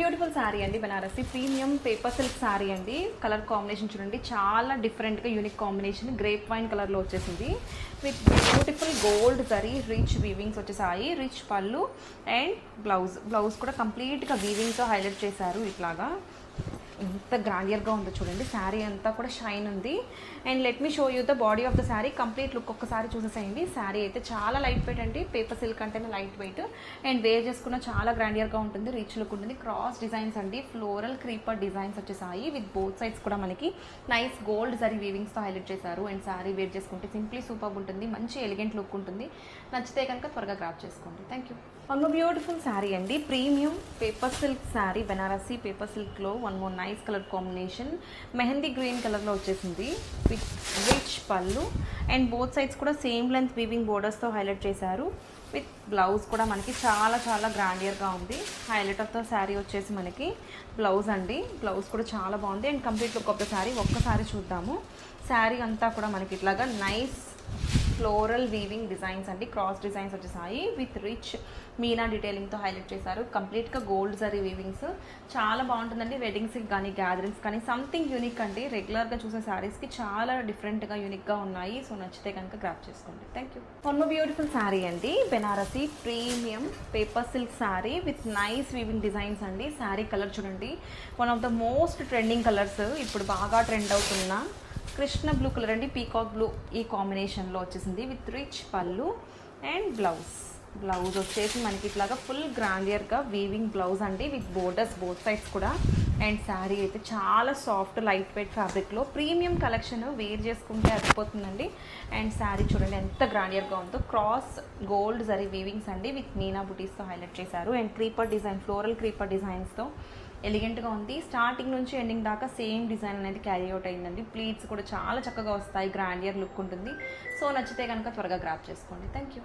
Beautiful sari అండి, Banarasi premium paper silk sari అండి. Colour combination చూడండి, చాలా డిఫరెంట్గా యూనిక్ కాంబినేషన్. గ్రేప్ వైన్ కలర్లో వచ్చేసింది with beautiful gold zari rich weavings వచ్చేసాయి. రిచ్ పళ్ళు అండ్ బ్లౌజ్ కూడా కంప్లీట్గా వీవింగ్తో హైలైట్ చేశారు. ఇట్లాగా ఎంత గ్రాండియర్గా ఉందో చూడండి. శారీ అంతా కూడా షైన్ ఉంది. And let me show you the body of the sari. Complete look ఒక్కసారి చూసేసేయండి. శారీ అయితే చాలా లైట్ వెయిట్ అండి, పేపర్ సిల్క్ అంటేనే లైట్ వెయిట్. అండ్ వేర్ చేసుకున్న చాలా గ్రాండియర్గా ఉంటుంది, రిచ్ లుక్ ఉంటుంది. క్రాస్ డిజైన్స్ అండి, ఫ్లోరల్ క్రీపర్ డిజైన్స్ వచ్చేసాయి. విత్ బోత్ సైడ్స్ కూడా మనకి నైస్ గోల్డ్ జరీ వీవింగ్స్తో హైలైట్ చేశారు. అండ్ శారీ వేర్ చేసుకుంటే సింప్లీ సూపర్ ఉంటుంది, మంచి ఎలిగెంట్ లుక్ ఉంటుంది. నచ్చితే కనుక త్వరగా గ్రాప్ చేసుకోండి. Thank you. One more beautiful sari అండి, premium paper silk sari, Banarasi paper సిల్క్లో one more nice colour combination. Mehndi green కలర్లో వచ్చేసింది with rich pallu. And both sides కూడా సేమ్ లెంత్ వీవింగ్ బోర్డర్స్తో హైలైట్ చేశారు. విత్ బ్లౌజ్ కూడా మనకి చాలా గ్రాండియర్గా ఉంది. హైలైట్ ఆఫ్ ద శారీ వచ్చేసి మనకి బ్లౌజ్ అండి. బ్లౌజ్ కూడా చాలా బాగుంది. And complete look of the sari ఒక్కసారి చూద్దాము. శారీ అంతా కూడా మనకి ఇట్లాగా నైస్ ఫ్లోరల్ వీవింగ్ డిజైన్స్ అండి, క్రాస్ డిజైన్స్ వచ్చేసాయి. విత్ రిచ్ మీనా డీటెయిలింగ్తో హైలైట్ చేశారు. కంప్లీట్గా గోల్డ్ జరీ వీవింగ్స్ చాలా బాగుంటుందండి. వెడ్డింగ్స్కి కానీ గ్యాదరింగ్స్ కానీ సంథింగ్ యూనిక్ అండి. రెగ్యులర్గా చూసే శారీస్కి చాలా డిఫరెంట్గా యూనిక్గా ఉన్నాయి. సో నచ్చితే కనుక గ్రాప్ చేసుకోండి. Thank you. One more beautiful sari అండి, Banarasi premium paper silk sari with nice weaving designs అండి. శారీ కలర్ చూడండి, one of the most trending colours, ఇప్పుడు బాగా ట్రెండ్ అవుతున్న కృష్ణ బ్లూ కలర్ అండి, పీకాక్ బ్లూ ఈ కాంబినేషన్లో వచ్చేసింది. With rich pallu and blouse వచ్చేసి మనకి ఇట్లాగా ఫుల్ గ్రాండియర్గా వీవింగ్ బ్లౌజ్ అండి, విత్ బోర్డర్స్ బోత్ సైడ్స్ కూడా. అండ్ శారీ అయితే చాలా సాఫ్ట్ లైట్ వెయిట్ ఫ్యాబ్రిక్లో ప్రీమియం కలెక్షన్, వేర్ చేసుకుంటే అదిపోతుందండి. అండ్ శారీ చూడండి ఎంత గ్రాండియర్గా ఉందో. క్రాస్ గోల్డ్ జరీ వీవింగ్స్ అండి, విత్ మీనా బుటీస్తో హైలైట్ చేశారు. And creeper design, floral creeper డిజైన్స్తో ఎలిగెంట్గా ఉంది. స్టార్టింగ్ నుంచి ఎండింగ్ దాకా సేమ్ డిజైన్ అనేది క్యారీ అవుట్ అయిందండి. ప్లీట్స్ కూడా చాలా చక్కగా వస్తాయి, గ్రాండియర్ లుక్ ఉంటుంది. సో నచ్చితే కనుక త్వరగా గ్రాప్ చేసుకోండి. Thank you.